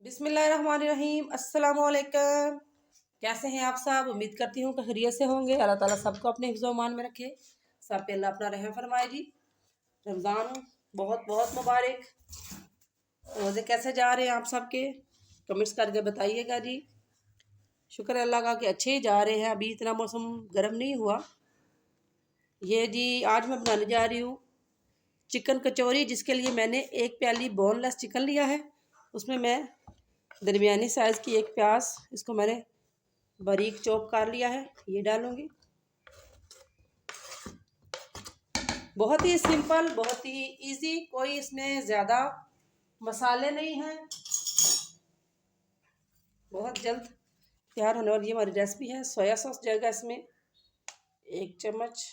बिस्मिल्लाहिर्रहमानिर्रहीम। अस्सलाम वालेकुम। कैसे हैं आप सब? उम्मीद करती हूँ कि खैरियत से होंगे। अल्लाह ताला सबको अपने हिफ्ज़ व अमान में रखे। सब पे अल्लाह अपना रहम फरमाए जी। रमज़ान बहुत बहुत मुबारक। रोज़े कैसे जा रहे हैं आप सबके? कमेंट्स करके बताइएगा जी। शुक्र अल्लाह का कि अच्छे ही जा रहे हैं। अभी इतना मौसम गर्म नहीं हुआ। ये जी आज मैं बनाने जा रही हूँ चिकन कचौरी, जिसके लिए मैंने एक प्याली बोनलेस चिकन लिया है। उसमें मैं दरमियानी साइज़ की एक प्याज, इसको मैंने बारीक चॉप कर लिया है, ये डालूंगी। बहुत ही सिंपल, बहुत ही इजी, कोई इसमें ज़्यादा मसाले नहीं हैं। बहुत जल्द तैयार होने वाली हमारी रेसिपी है। सोया सॉस जाएगा इसमें 1 चम्मच,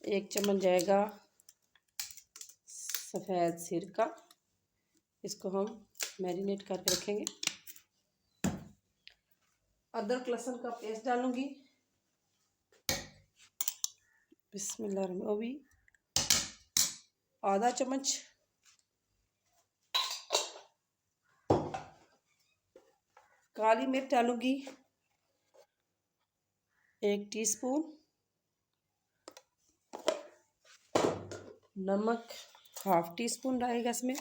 1 चम्मच जाएगा सफ़ेद सिरका, इसको हम मैरिनेट करके रखेंगे। अदरक लहसुन का पेस्ट डालूंगी, बिस्मिल्लाह, वो भी आधा चम्मच। काली मिर्च डालूंगी 1 टीस्पून। नमक 1/2 टीस्पून डालेगा इसमें।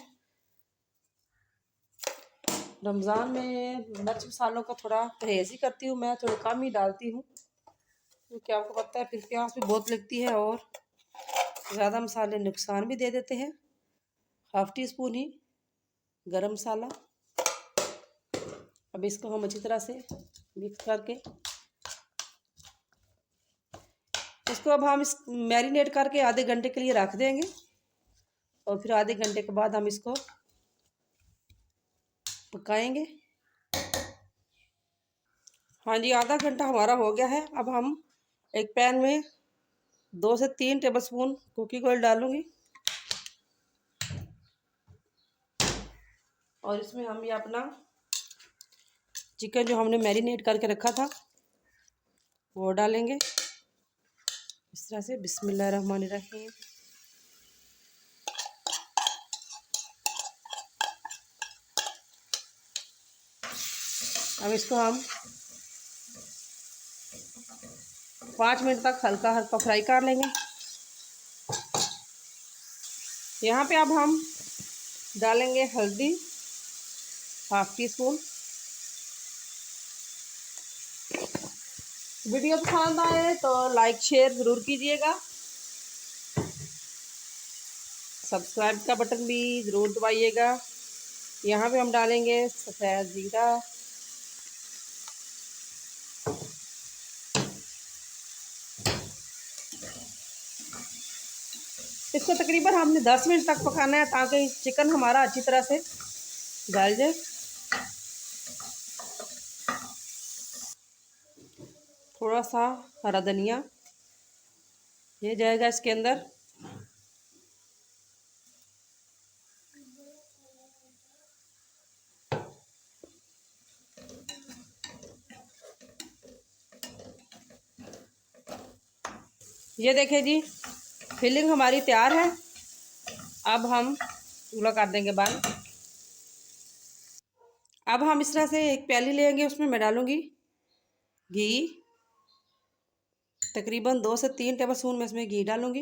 रमज़ान में मिर्च मसालों का थोड़ा परहेज़ ही करती हूँ मैं, थोड़ा कम ही डालती हूँ क्योंकि आपको पता है फिर प्यास भी बहुत लगती है और ज़्यादा मसाले नुकसान भी दे देते हैं। 1/2 टीस्पून ही गरम मसाला। अब इसको हम अच्छी तरह से मिक्स करके इसको अब हम इस मैरिनेट करके आधे घंटे के लिए रख देंगे और फिर आधे घंटे के बाद हम इसको पकाएंगे। हाँ जी, आधा घंटा हमारा हो गया है। अब हम एक पैन में 2 से 3 टेबलस्पून कुकिंग ऑयल डालूंगी और इसमें हम ये अपना चिकन जो हमने मैरिनेट करके रखा था वो डालेंगे इस तरह से। बिस्मिल्लाहिर्रहमानिर्रहीम। अब इसको हम 5 मिनट तक हल्का हल्का फ्राई कर लेंगे। यहाँ पे अब हम डालेंगे हल्दी 1/2 टीस्पून। वीडियो पसंद आए तो लाइक शेयर ज़रूर कीजिएगा। सब्सक्राइब का बटन भी ज़रूर दबाइएगा। यहाँ पे हम डालेंगे सफ़ेद ज़ीरा, इसको तकरीबन हमने 10 मिनट तक पकाना है ताकि चिकन हमारा अच्छी तरह से गल जाए। थोड़ा सा हरा धनिया ये जाएगा इसके अंदर। ये देखें जी, फिलिंग हमारी तैयार है। अब हम चूल्हा कर देंगे बंद। अब हम इस तरह से एक प्याली लेंगे, उसमें मैं डालूंगी घी। तकरीबन 2 से 3 टेबलस्पून में इसमें घी डालूंगी।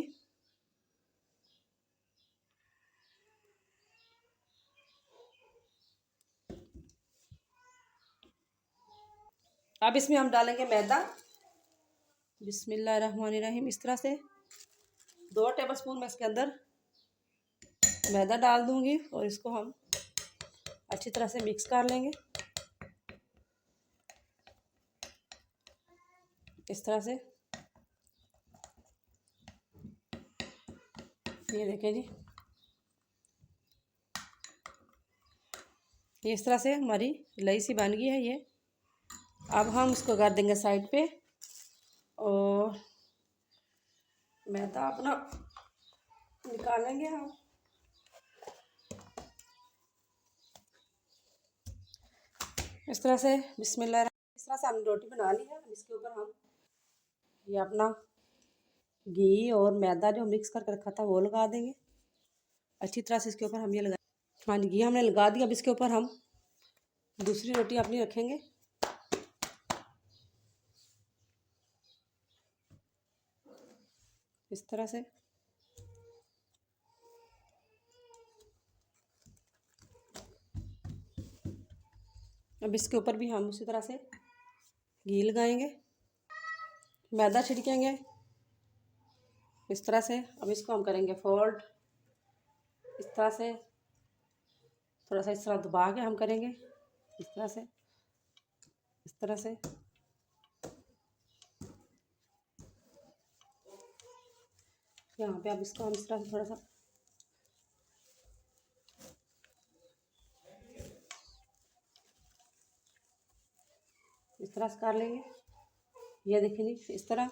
अब इसमें हम डालेंगे मैदा, बिस्मिल्लाहिर्रहमानिर्रहीम। इस तरह से 2 टेबलस्पून में इसके अंदर मैदा डाल दूंगी और इसको हम अच्छी तरह से मिक्स कर लेंगे इस तरह से। ये देखें जी, ये इस तरह से हमारी लई सी बन गई है ये। अब हम इसको कर देंगे साइड पे और मैदा अपना निकालेंगे हम। इस तरह से बिस्मिल्लाह, इस तरह से हमने रोटी बना ली है। इसके ऊपर हम ये अपना घी और मैदा जो मिक्स करके रखा था वो लगा देंगे अच्छी तरह से। इसके ऊपर हम ये लगा हाँ जी, घी हमने लगा दिया। अब इसके ऊपर हम दूसरी रोटी अपनी रखेंगे। इस तरह से अब इसके ऊपर भी हम उसी तरह से घी लगाएंगे, मैदा छिड़केंगे इस तरह से। अब इसको हम करेंगे फोल्ड इस तरह से, थोड़ा सा इस तरह दबा के हम करेंगे इस तरह से, इस तरह से। यहाँ पे अब इसको हम इस तरह से थोड़ा सा इस तरह से कर लेंगे। ये देखिए जी इस तरह।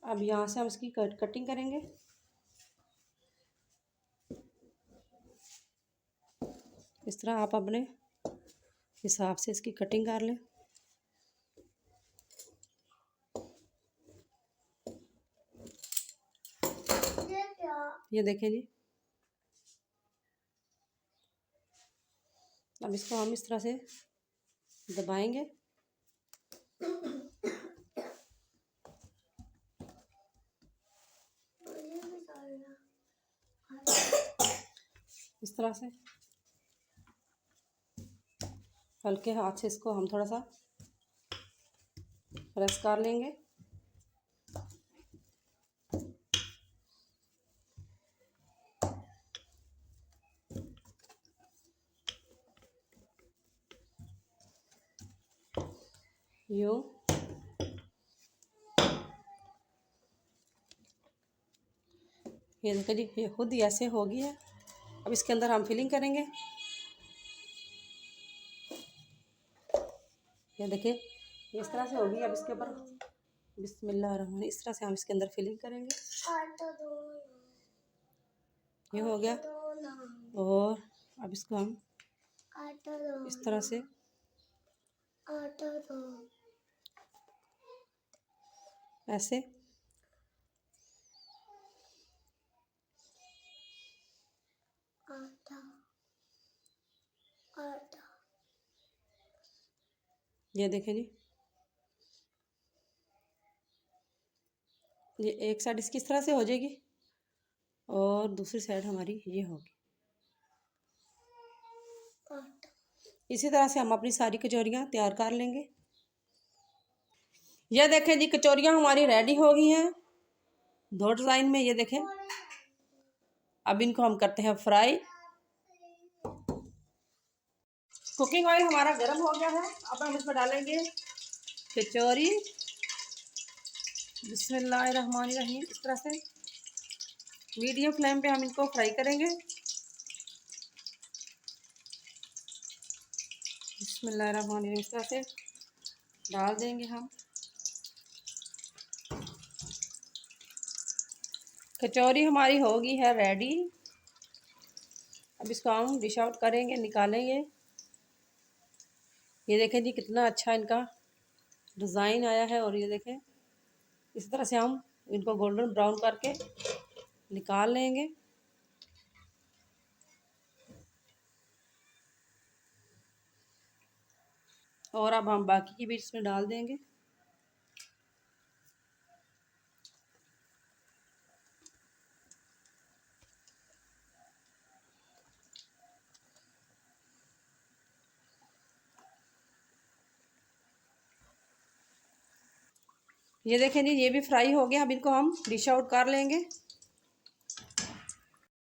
अब यहाँ से हम इसकी कटिंग करेंगे। इस तरह आप अपने हिसाब से इसकी कटिंग कर लें। ये देखें जी। अब इसको हम इस तरह से दबाएंगे। इस तरह से हल्के हाथ से इसको हम थोड़ा सा प्रेस कर लेंगे। यूं ये देखिए जी, ये खुद ही ऐसे हो गई है। अब इसके अंदर हम फिलिंग करेंगे। ये देखिए इस तरह से होगी। अब इसके ऊपर बिस्मिल्लाहिर्रहमानिर्रहीम इस तरह से हम इसके अंदर फिलिंग करेंगे। ये हो गया। और अब इसको हम इस तरह से ऐसे ये देखें जी, ये एक साइड इसकी इस तरह से हो जाएगी और दूसरी साइड हमारी ये होगी। इसी तरह से हम अपनी सारी कचौरियाँ तैयार कर लेंगे। ये देखें जी कचौरियाँ हमारी रेडी हो गई हैं दो डिज़ाइन में। ये देखें। अब इनको हम करते हैं फ्राई। कुकिंग ऑयल हमारा गर्म हो गया है। अब हम इसमें डालेंगे कचौरी। बिस्मिल्लाहिर्रहमानिर्रहीम इस तरह से मीडियम फ्लेम पे हम इनको फ्राई करेंगे। बिस्मिल्लाहिर्रहमानिर्रहीम इस तरह से डाल देंगे हम। कचौरी हमारी होगी है रेडी। अब इसको हम डिश आउट करेंगे, निकालेंगे। ये देखें जी कितना अच्छा इनका डिज़ाइन आया है। और ये देखें इस तरह से हम इनको गोल्डन ब्राउन करके निकाल लेंगे। और अब हम बाकी की भी इसमें डाल देंगे। ये देखें जी ये भी फ्राई हो गया। अब इनको हम डिश आउट कर लेंगे।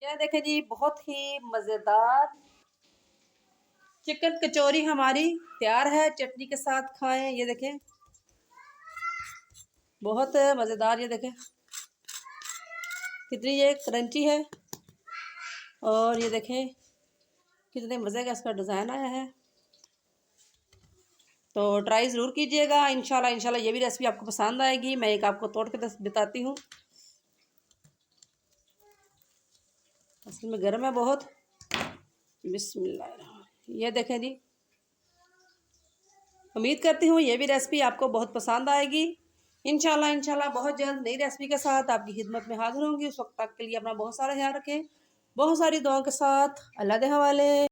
ये देखें जी बहुत ही मज़ेदार चिकन कचौरी हमारी तैयार है। चटनी के साथ खाएं। ये देखें बहुत मज़ेदार। ये देखें कितनी ये क्रंची है। और ये देखें कितने मज़े का इसका डिज़ाइन आया है। तो ट्राई ज़रूर कीजिएगा। इंशाल्लाह ये भी रेसिपी आपको पसंद आएगी। मैं एक आपको तोड़ के बताती हूँ। असल में गर्म है बहुत। बिस्मिल्लाह। ये देखें जी उम्मीद करती हूँ ये भी रेसिपी आपको बहुत पसंद आएगी। इंशाल्लाह बहुत जल्द नई रेसिपी के साथ आपकी खिदमत में हाजिर होंगी। उस वक्त तक के लिए अपना बहुत सारा ख्याल रखें। बहुत सारी दुआओं के साथ अल्लाह के हवाले।